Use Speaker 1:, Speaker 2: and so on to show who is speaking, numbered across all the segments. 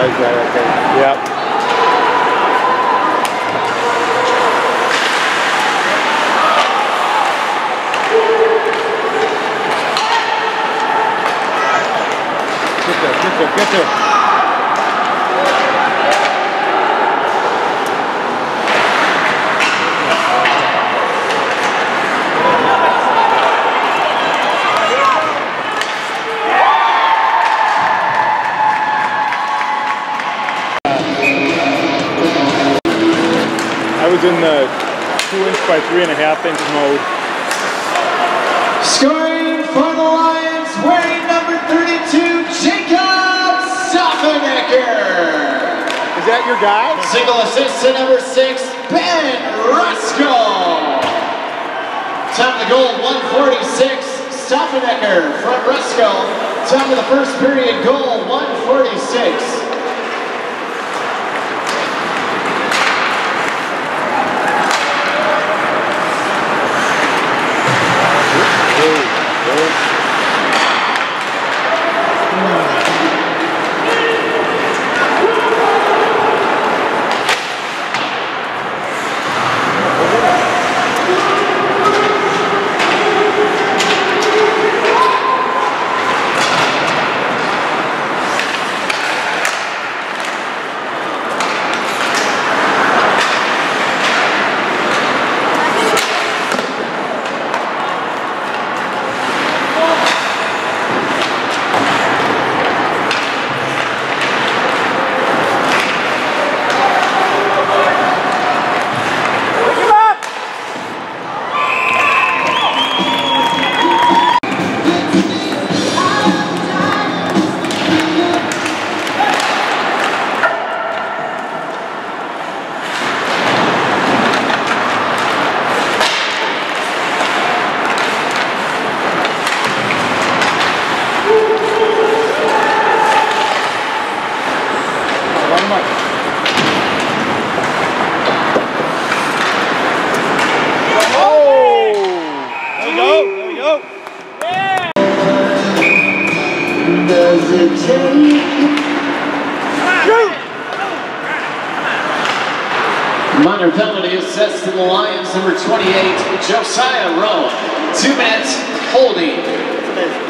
Speaker 1: guys right, I think. Yep. Get there. I was in the 2" by 3.5" mode.
Speaker 2: Scoring for the Lions, wearing number 32, Jacob Stoffenecker.
Speaker 1: Is that your guy?
Speaker 2: Single assist to number 6, Ben Ruskell. Time of the goal, 146. Stoffenecker from Ruskell. Time of the first period goal, 146. Minor penalty assessed to the Lions, number 28, Josiah Rowe. 2 minutes holding.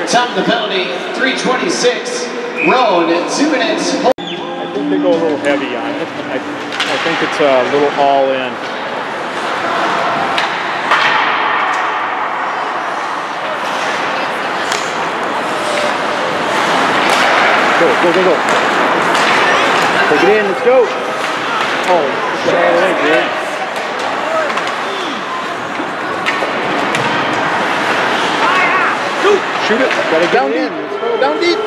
Speaker 2: Time of the penalty, 3:26. Rowe, 2 minutes holding.
Speaker 1: I think they go a little heavy on it. I think it's a little all in. Go. Take it in, let's go. Oh. Shoot it. Gotta get down deep. Let's go. Down deep.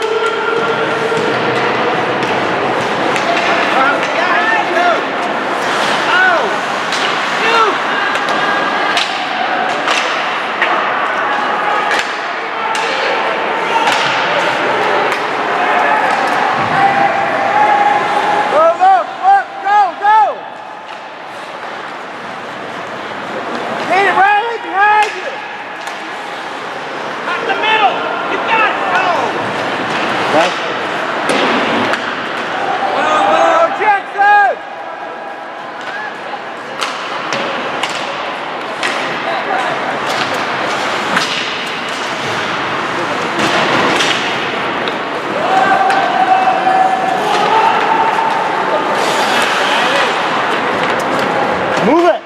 Speaker 1: Move it!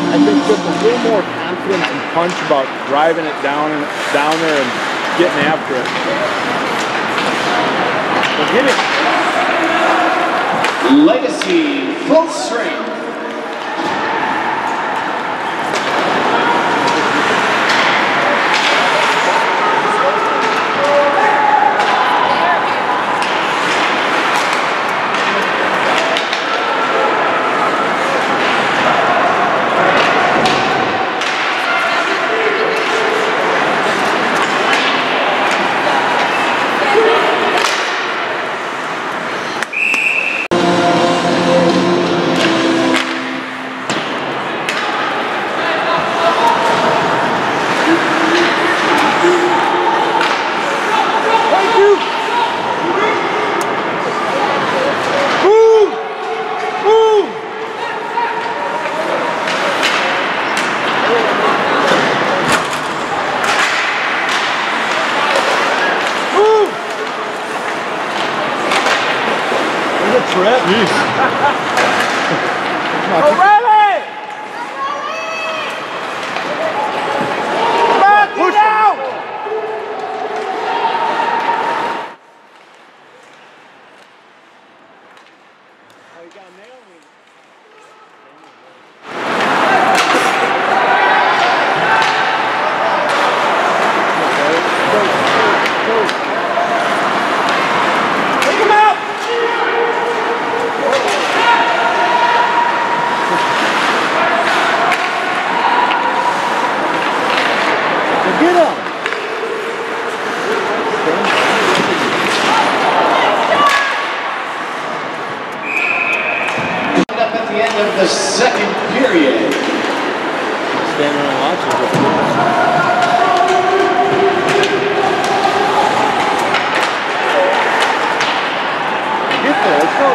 Speaker 1: I think just a little more confidence and punch about driving it down there and getting after it. Well, get it.
Speaker 2: Legacy full strength.
Speaker 1: Brett. Jeez.
Speaker 3: O'Reilly! Come on, push out!
Speaker 1: Oh, you got a nail me.
Speaker 3: Take him out!
Speaker 1: Get him!
Speaker 2: Up at the end of the second period.
Speaker 1: Standing on watches. Get there, let's go.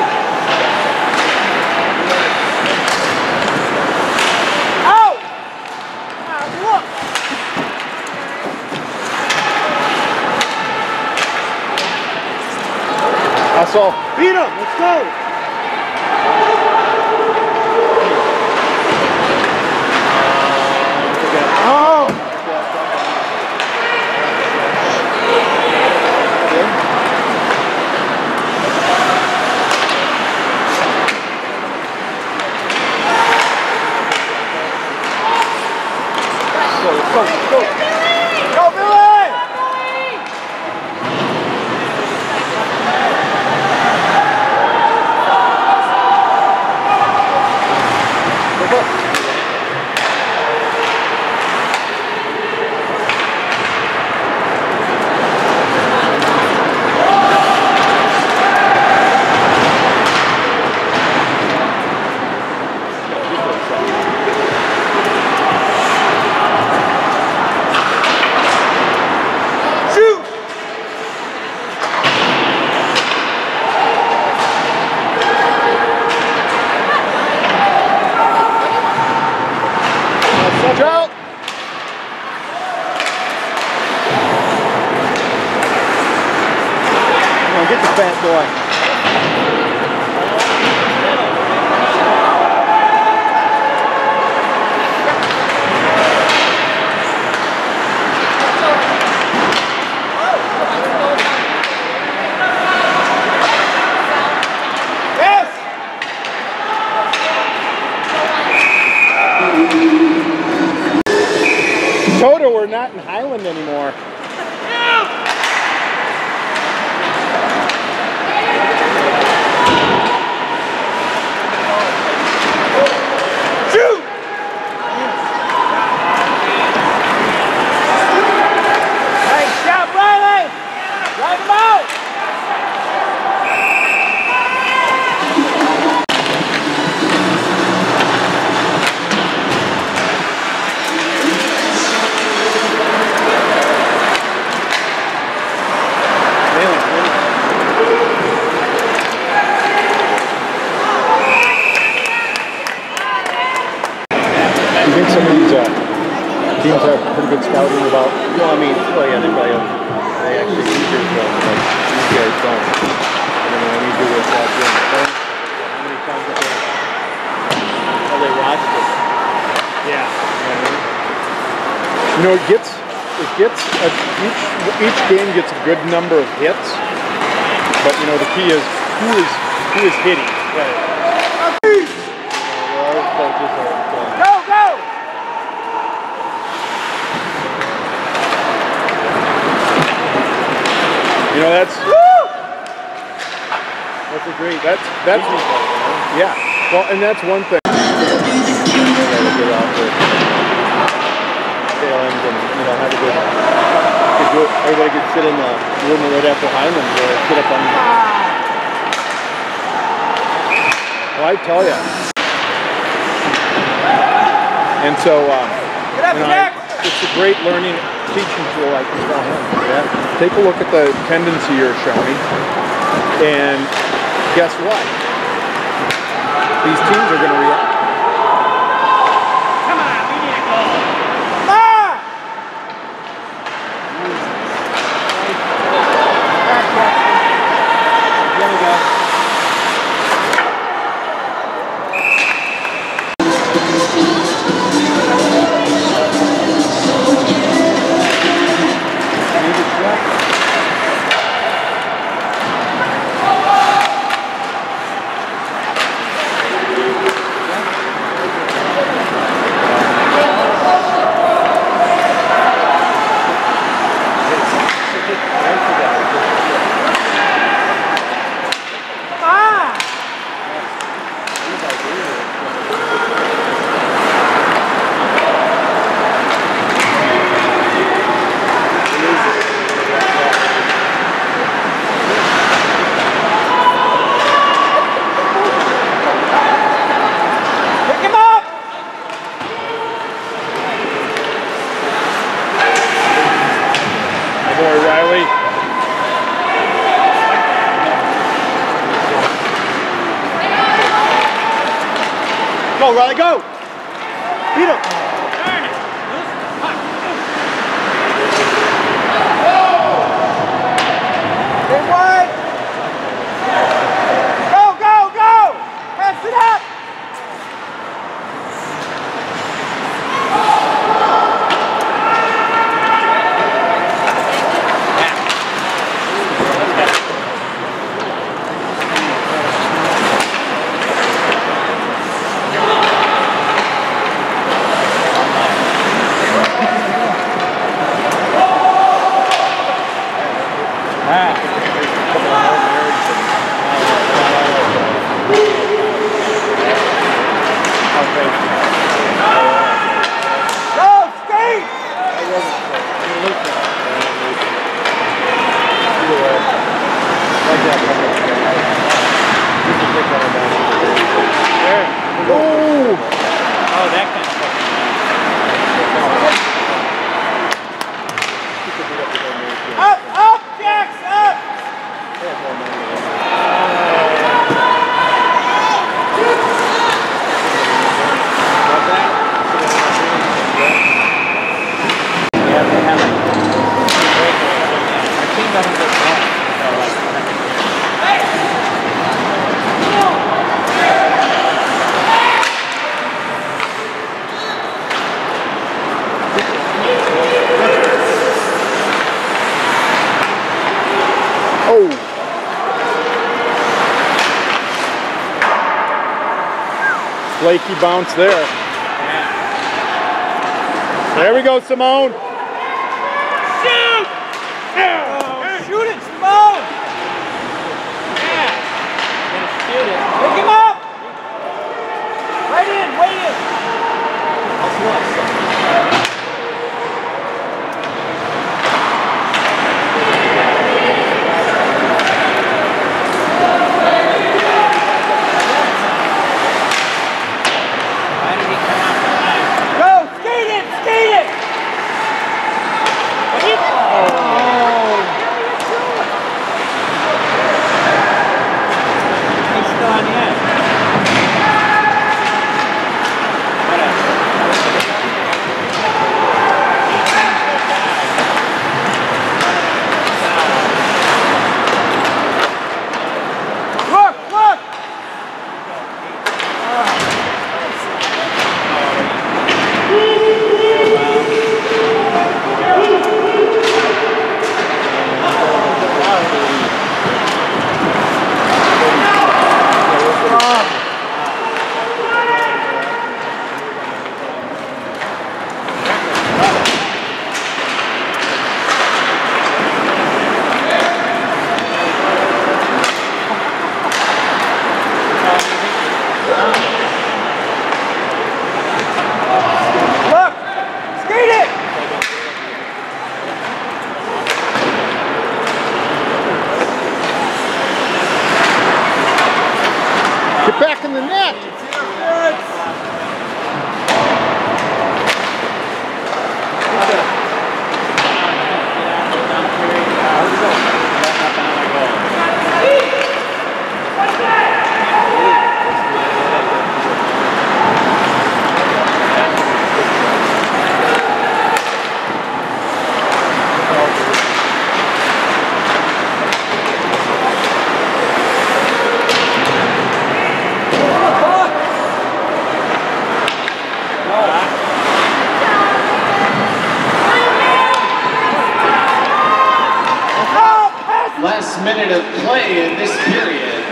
Speaker 3: Out! Look!
Speaker 1: That's all. Beat him, let's go. Oh! Go, go,
Speaker 3: Go, Billy! Shoot!
Speaker 1: Watch out! Come on, get the fat boy.
Speaker 3: Yes!
Speaker 1: Toto, we're not in Highland anymore.
Speaker 3: Shoot! Hey, shout, Riley! Drive him out!
Speaker 1: You think some of these teams have pretty good scouting about?
Speaker 4: Well, I mean, well, yeah, they probably have, they actually use their film, like these guys don't. I mean, when you do this out there, how many times have they, have they watched it?
Speaker 1: Yeah.
Speaker 4: You know what I mean?
Speaker 1: You know, each game gets a good number of hits, but you know the key is who is hitting.
Speaker 4: Right. Well, our coaches are,
Speaker 3: Go, go!
Speaker 1: You know that's
Speaker 4: that's a great,
Speaker 1: that's yeah. Well, and that's one thing.
Speaker 4: gotta get out there. Tail ends and, you know, have a good, everybody could sit in the room right after Highland or sit up on.
Speaker 1: Well, I tell you. And so,
Speaker 3: Get up,
Speaker 1: you know,
Speaker 3: Jack!
Speaker 1: it's a great learning, teaching tool, I can tell him. Yeah. Take a look at the tendency you're showing, and guess what? These teams are going to react.
Speaker 3: Come on, we need a goal. Come on! Back, Jackson.
Speaker 4: There we go.
Speaker 1: Go, Riley, go! Beat him!
Speaker 3: Stay wide! Go, go, go! Pass it up!
Speaker 1: Flaky bounce there. There we go, Simone.
Speaker 3: Shoot! Oh, shoot it, Simone! Yeah. Shoot it. Pick him up! Right in, way in.
Speaker 1: Back in the net.
Speaker 2: Last minute of play in this period.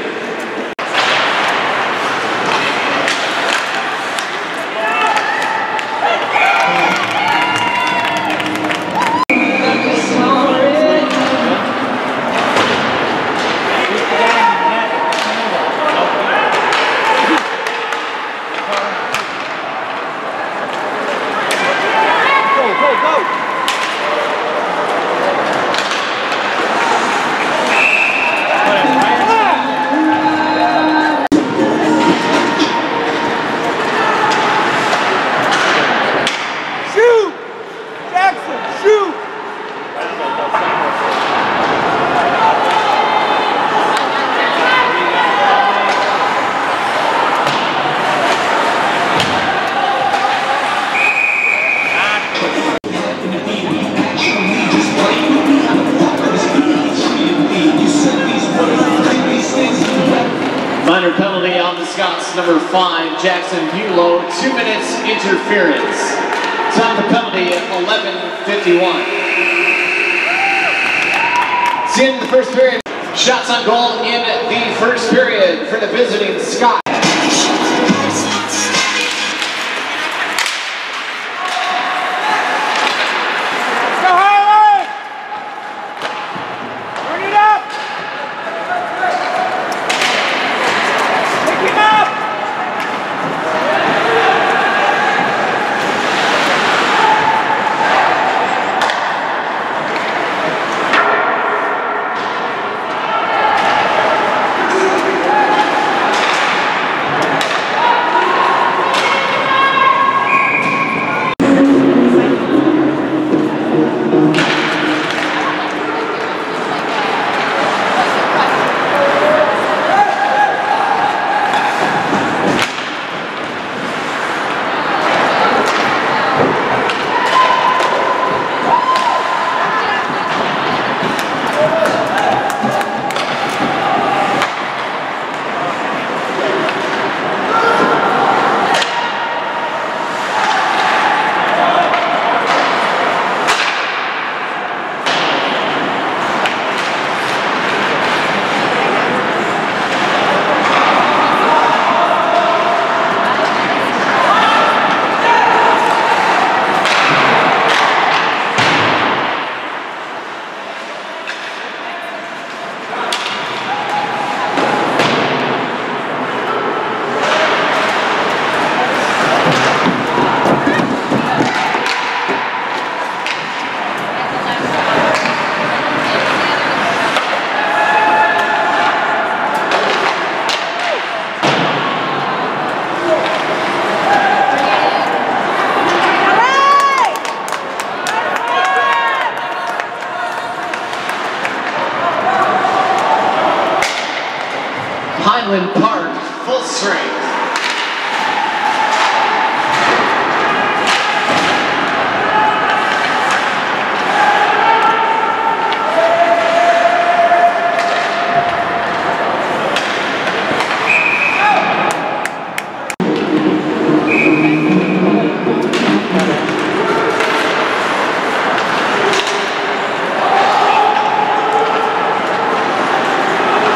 Speaker 3: Come on.
Speaker 2: on the Scots, number 5, Jackson Bulow, 2 minutes interference. Time the penalty at 11:51. It's the end of the first period. Shots on goal in the first period for the visiting Scots. Highland Park, full strength.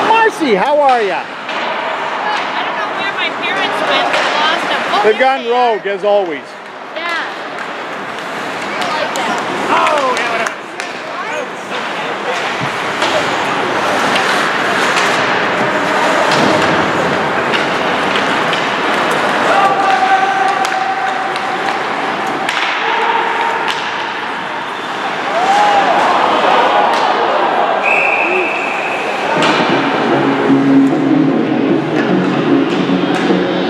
Speaker 1: Marcy, how are ya? They've gone rogue, as always.
Speaker 3: Yeah. I like that. Oh, yeah, whatever.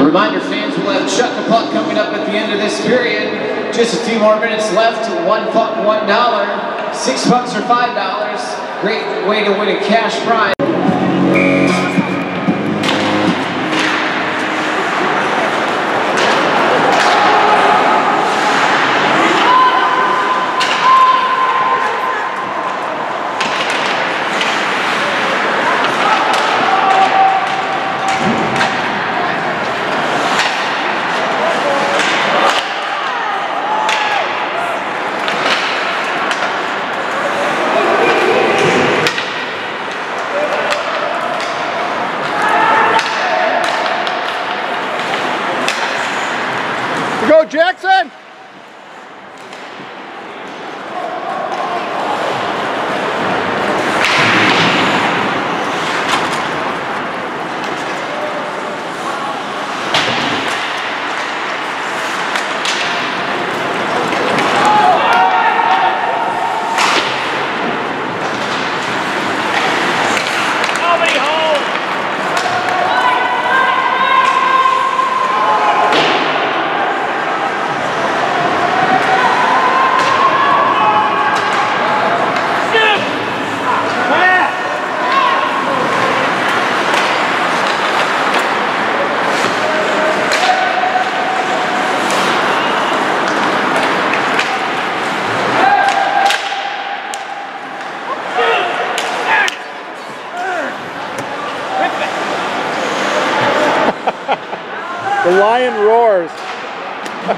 Speaker 2: Reminder, fans, we'll have Chuck the Puck coming up at the end of this period. Just a few more minutes left. $1 puck, $1. $6 or $5. Great way to win a cash prize.
Speaker 1: Go, Jackson! The lion roars.
Speaker 3: Like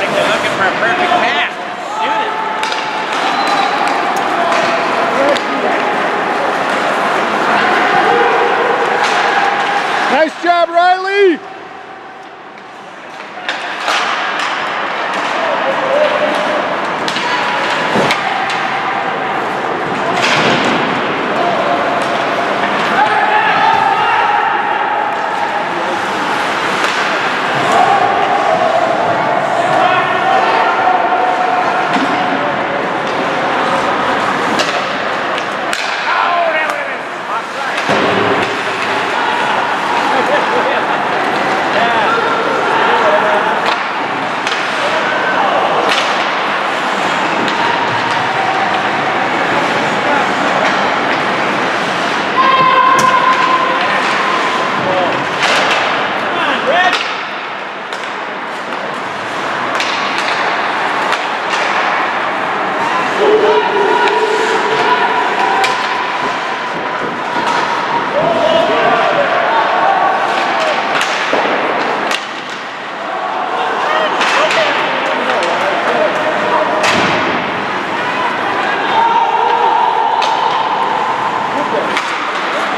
Speaker 3: they're looking for a perfect pass. Shoot it.
Speaker 1: Nice job, Riley!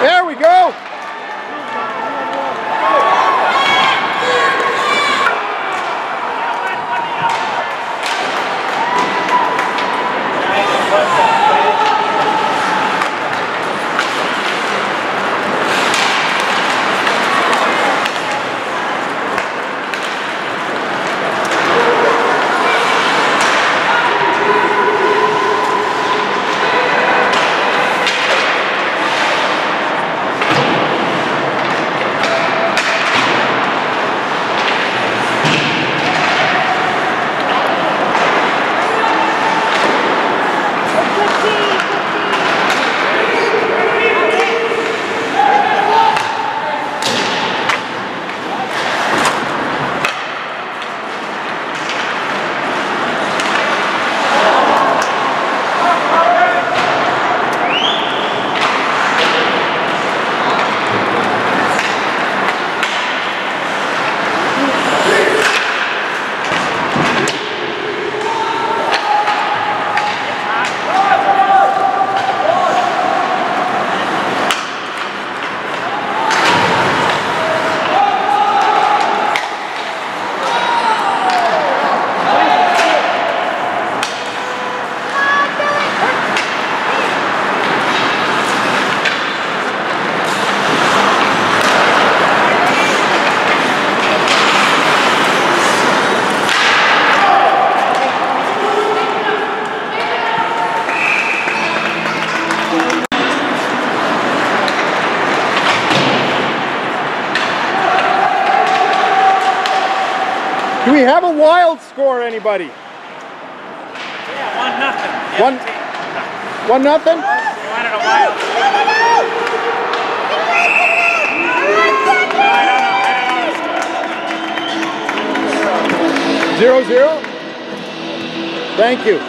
Speaker 1: There we go! Do we have a wild score, anybody?
Speaker 3: Yeah, 1-0.
Speaker 1: 1-0?
Speaker 3: You wanted a wild. No, I don't know.
Speaker 1: 0-0? Thank you.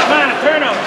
Speaker 3: Come on, a turnover.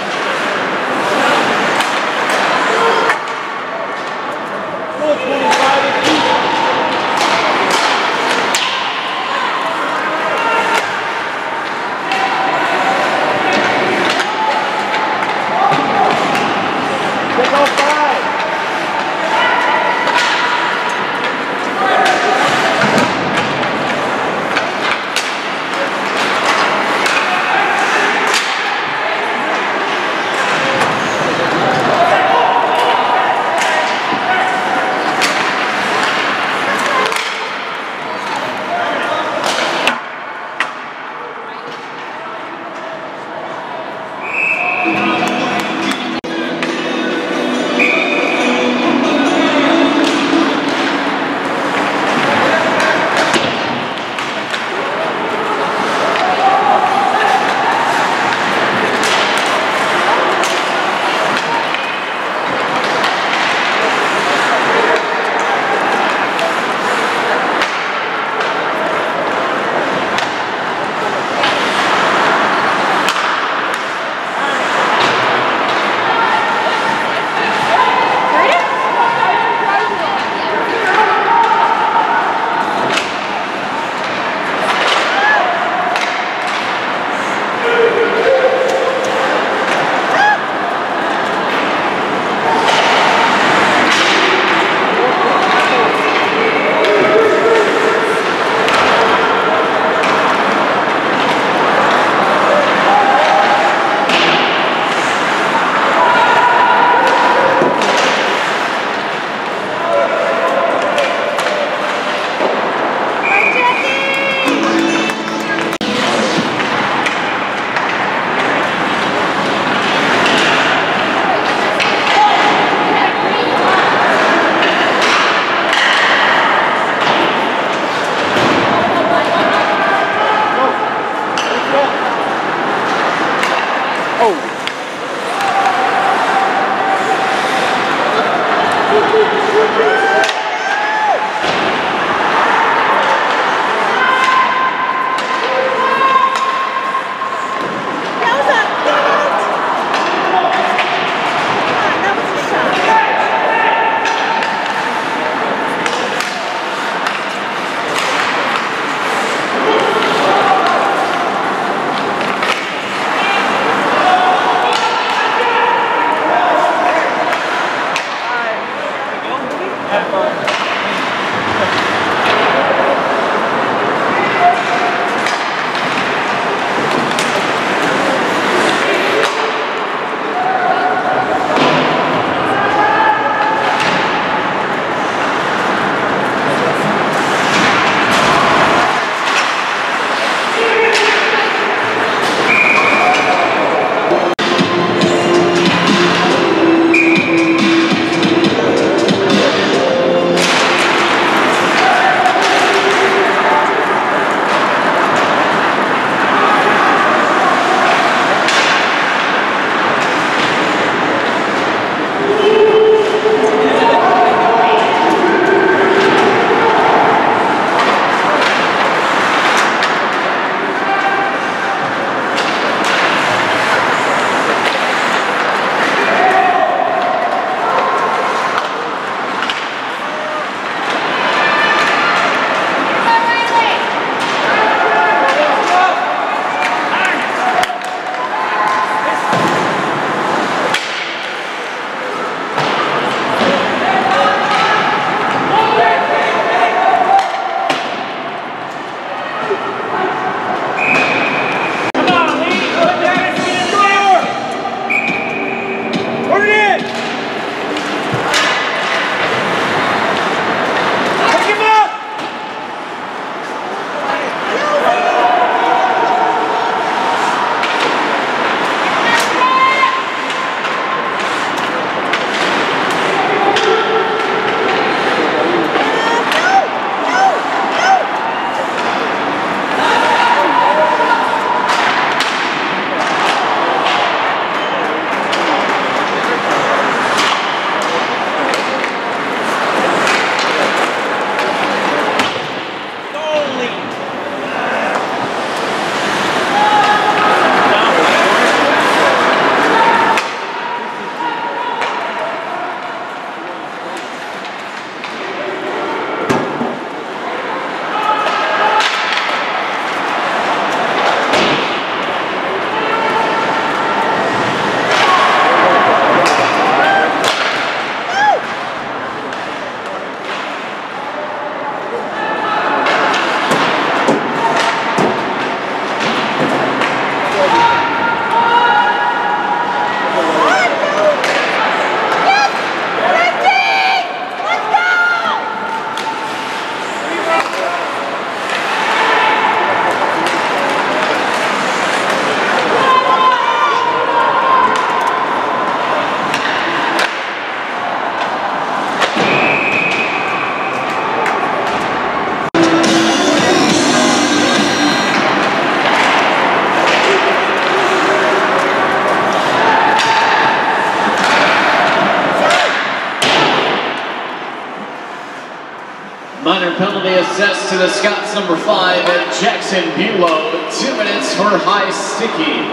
Speaker 2: Minor penalty assessed to the Scots number 5 at Jackson Bulow. 2 minutes for high sticky.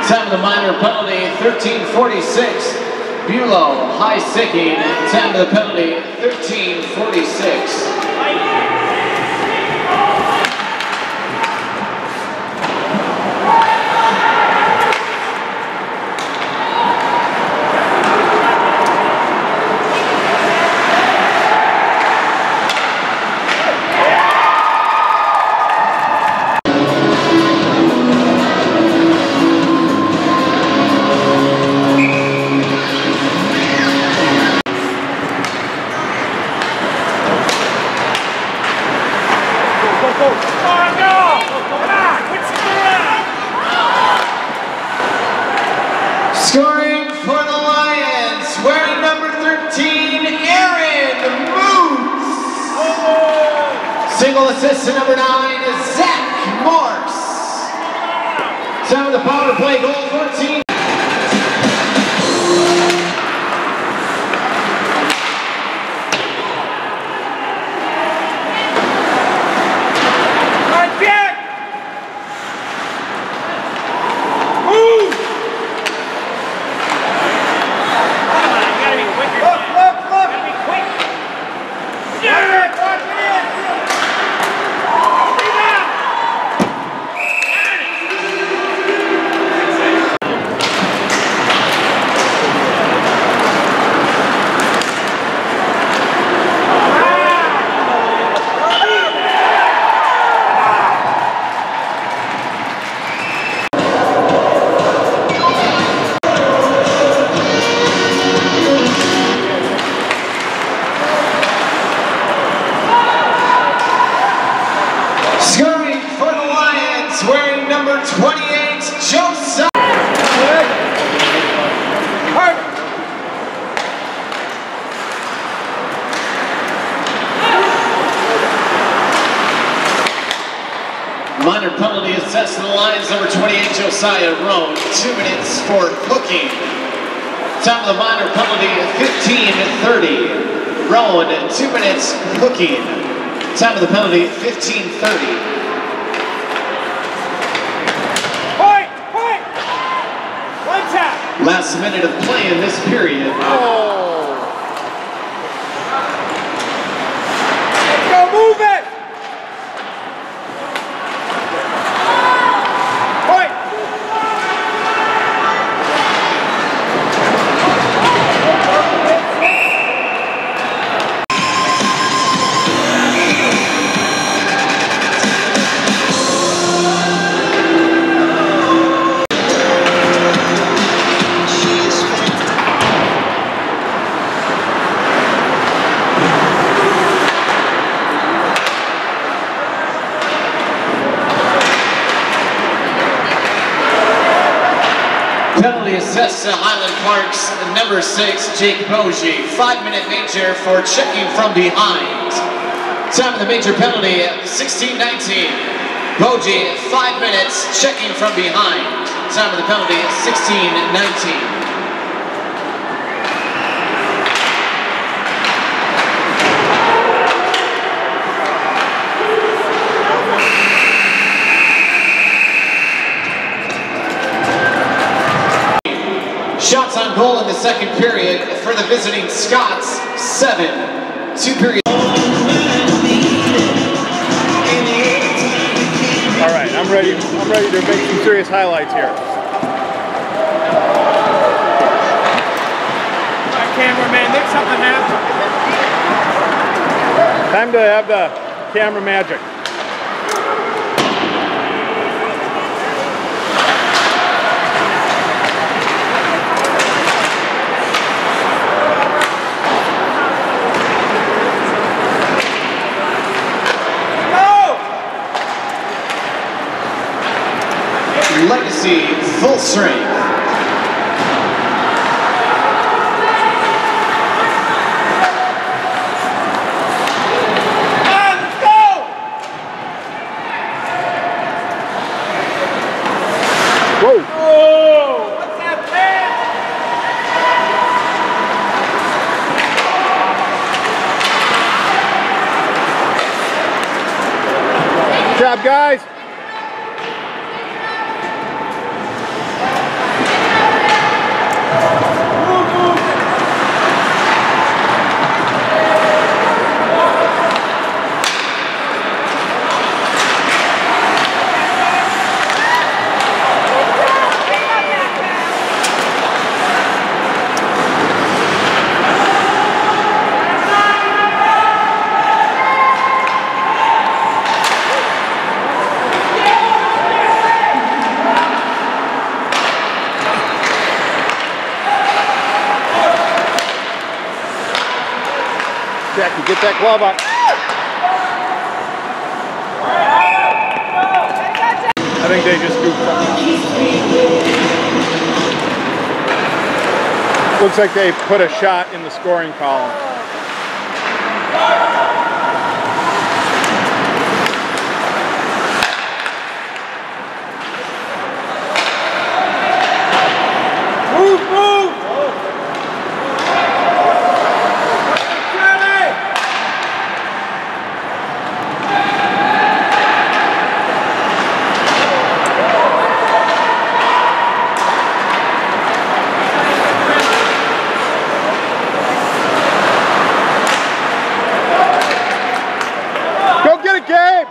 Speaker 2: Time of the minor penalty, 13:46. Bulow, high sticking. Time of the penalty, 13:46. Scoring for the Lions, wearing number 13, Aaron Moose. Single assist to number 9, Zach Morse. Time of the power play goal, 14. Scoring for the Lions, wearing number 28, Josiah. Minor penalty assessed to the Lions, number 28, Josiah Roan. 2 minutes for hooking. Time of the minor penalty, 15:30. Roan, 2 minutes hooking. Time of the penalty, 15:30. Last minute of play in this period.
Speaker 3: Let's go, move it!
Speaker 2: Penalty assessed to Highland Park's number 6, Jake Bogie. 5-minute major for checking from behind. Time of the major penalty, 16:19. Bogie, 5 minutes, checking from behind. Time of the penalty, 16:19. Shots on goal in the second period for the visiting Scots, 7. 2 periods.
Speaker 1: All right, I'm ready to make some serious highlights here.
Speaker 3: All right, cameraman, make something happen.
Speaker 1: Time to have the camera magic.
Speaker 2: Legacy, full strength.
Speaker 3: Let's go!
Speaker 1: Whoa!
Speaker 3: Oh, what's that pass?
Speaker 1: Good job, guys. Jackie, get that glove up. I think they just goofed up. Looks like they put a shot in the scoring column.
Speaker 3: Move, move!
Speaker 1: Gabe!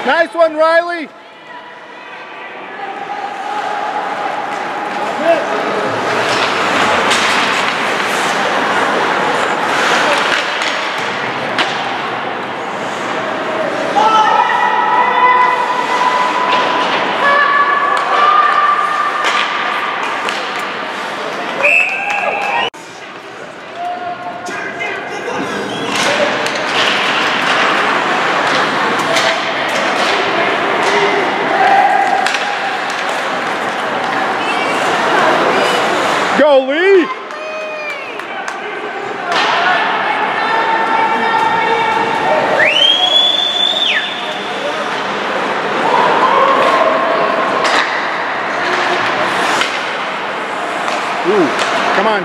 Speaker 1: Nice one, Riley. Go, Lee!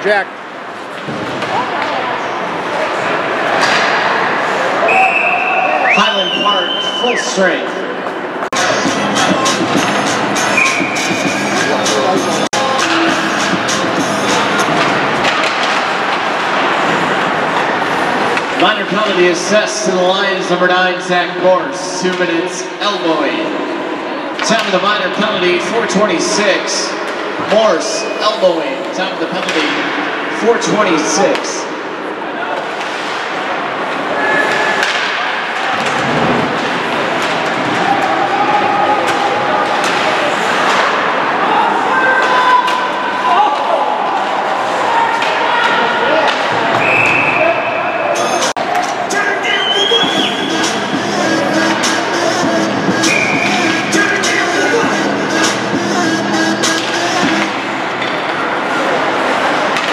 Speaker 1: Jack.
Speaker 2: Highland Park, full strength. Minor penalty assessed to the Lions, number 9, Zach Morse, 2 minutes elbowing. Time of the minor penalty, 4:26. Morse elbowing. Time of the penalty, 4:26.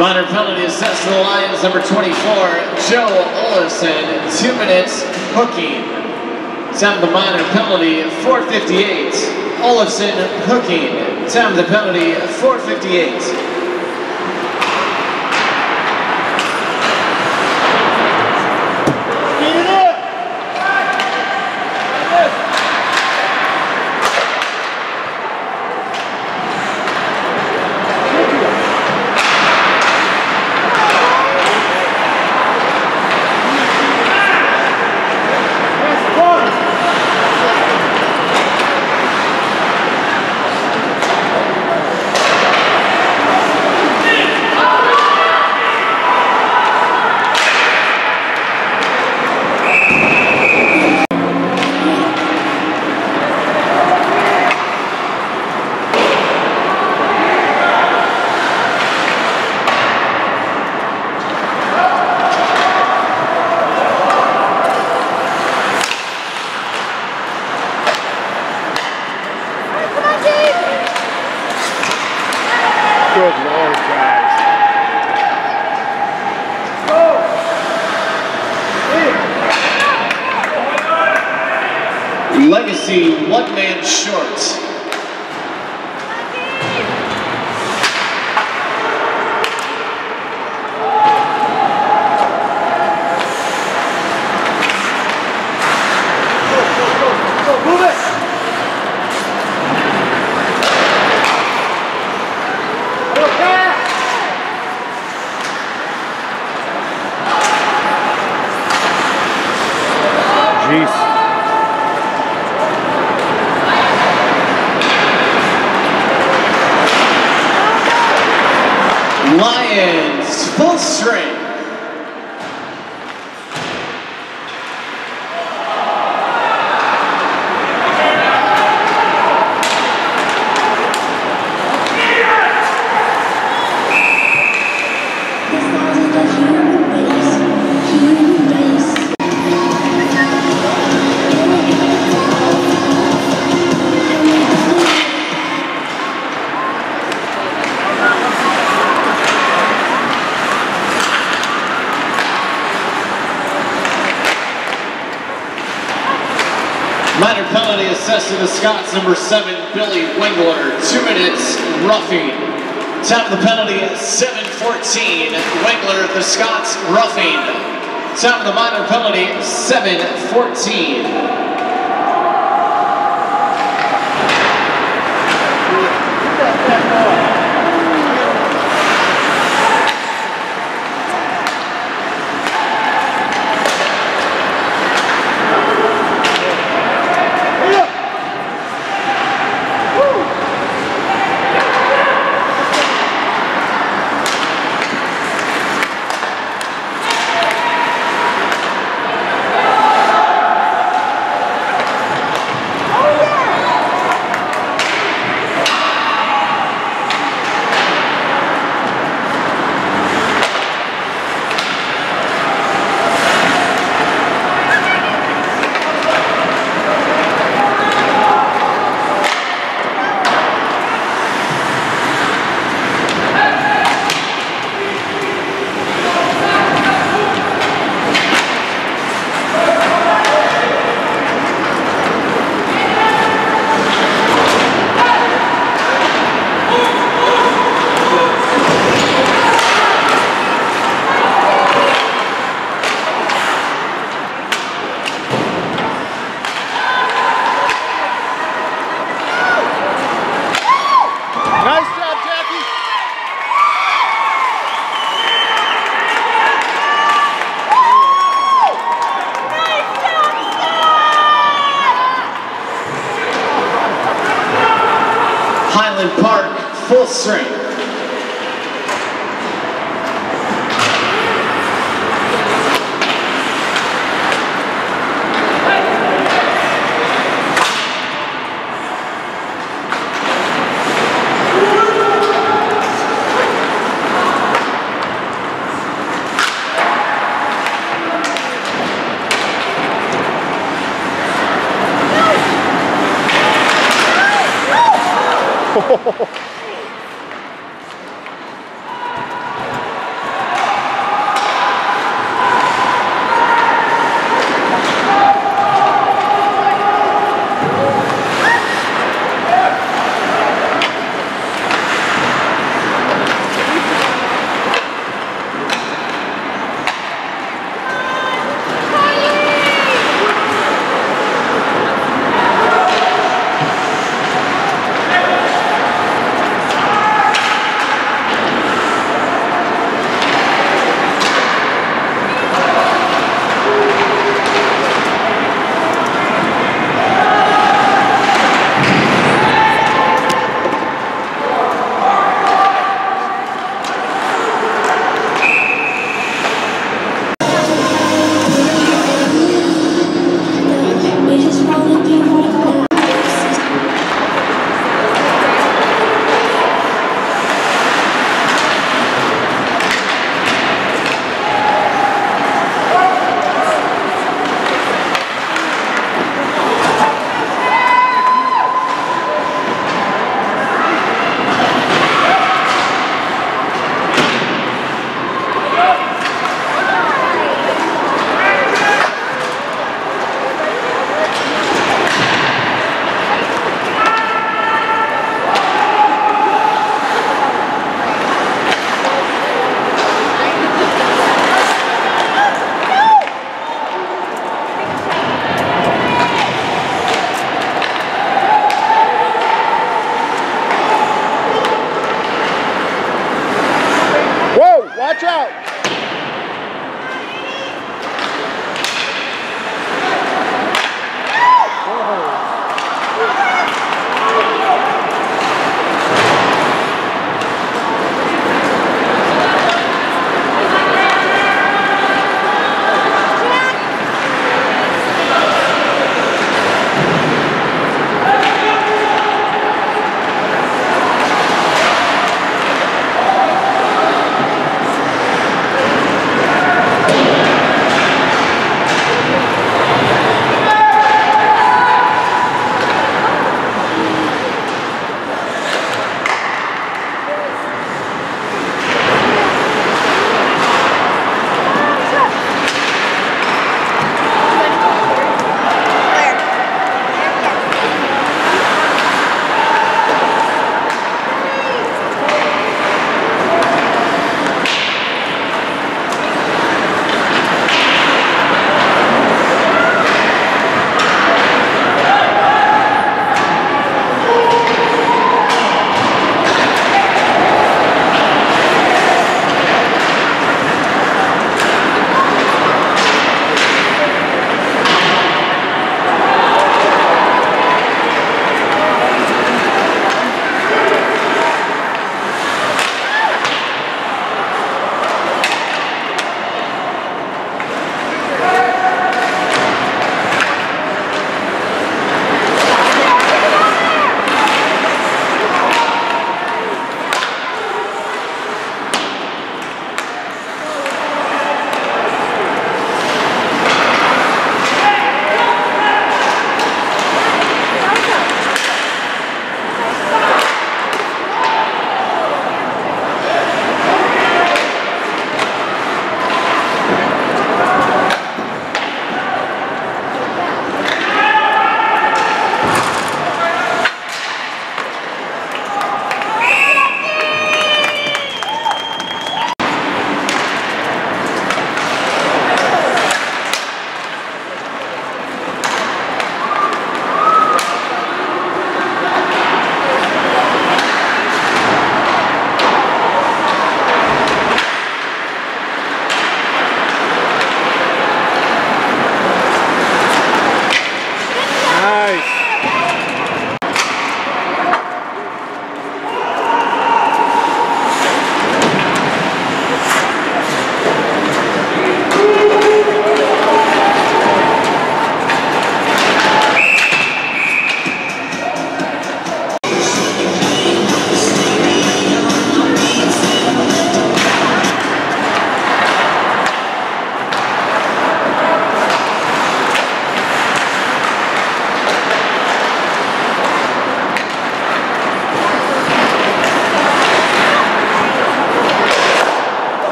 Speaker 2: Minor penalty assessed to the Lions, number 24, Joe Olafson, 2 minutes hooking. Time of the minor penalty, 4:58. Olafson hooking. Time of the penalty, 4:58.
Speaker 1: Good Lord, guys.
Speaker 2: Legacy, 1 man short.
Speaker 1: Jeez.
Speaker 2: Lions, full strength. Minor penalty assessed to the Scots, number 7, Billy Wengler, 2 minutes roughing. Time of the penalty, 7:14. Wengler, the Scots, roughing. Time of the minor penalty, 7:14. Highland Park, full strength.
Speaker 1: Watch out!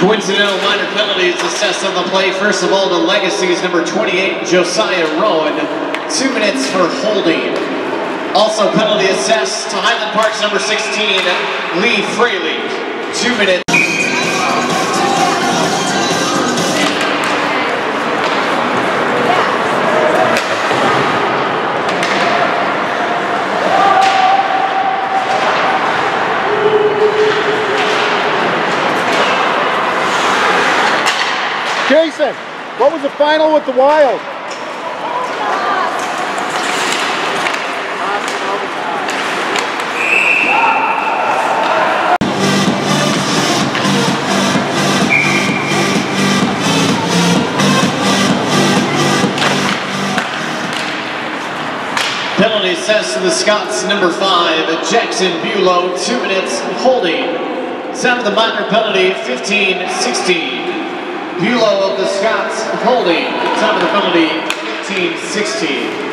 Speaker 2: Coincidental minor penalties assessed on the play. First of all, to Legacy's number 28, Josiah Rowan, 2 minutes for holding. Also penalty assessed to Highland Park's number 16, Lee Fraley, 2 minutes.
Speaker 1: Jason, what was the final with the Wild?
Speaker 2: Penalty assessed to the Scots number 5, Jackson Bulow, 2 minutes holding. Sound of the minor penalty, 15-16. Bulow of the Scots holding. Time of the penalty, 15-16.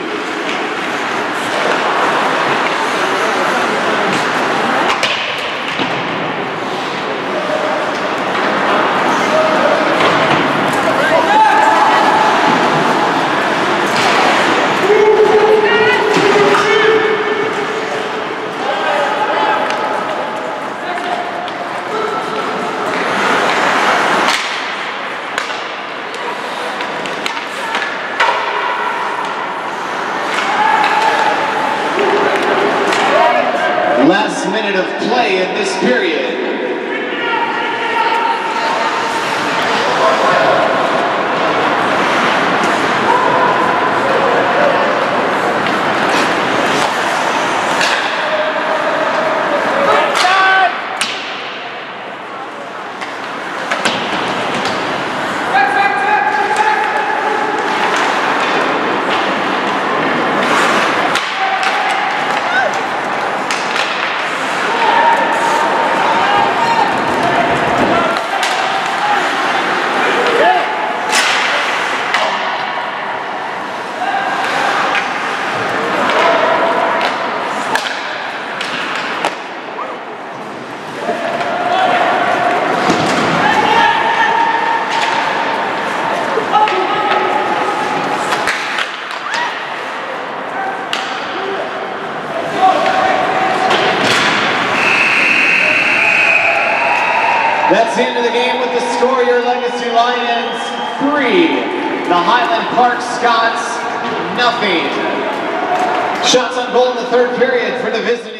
Speaker 2: Last minute of play in this period. That's the end of the game with the score, your Legacy Lions 3, the Highland Park Scots 0. Shots on goal in the third period for the visiting.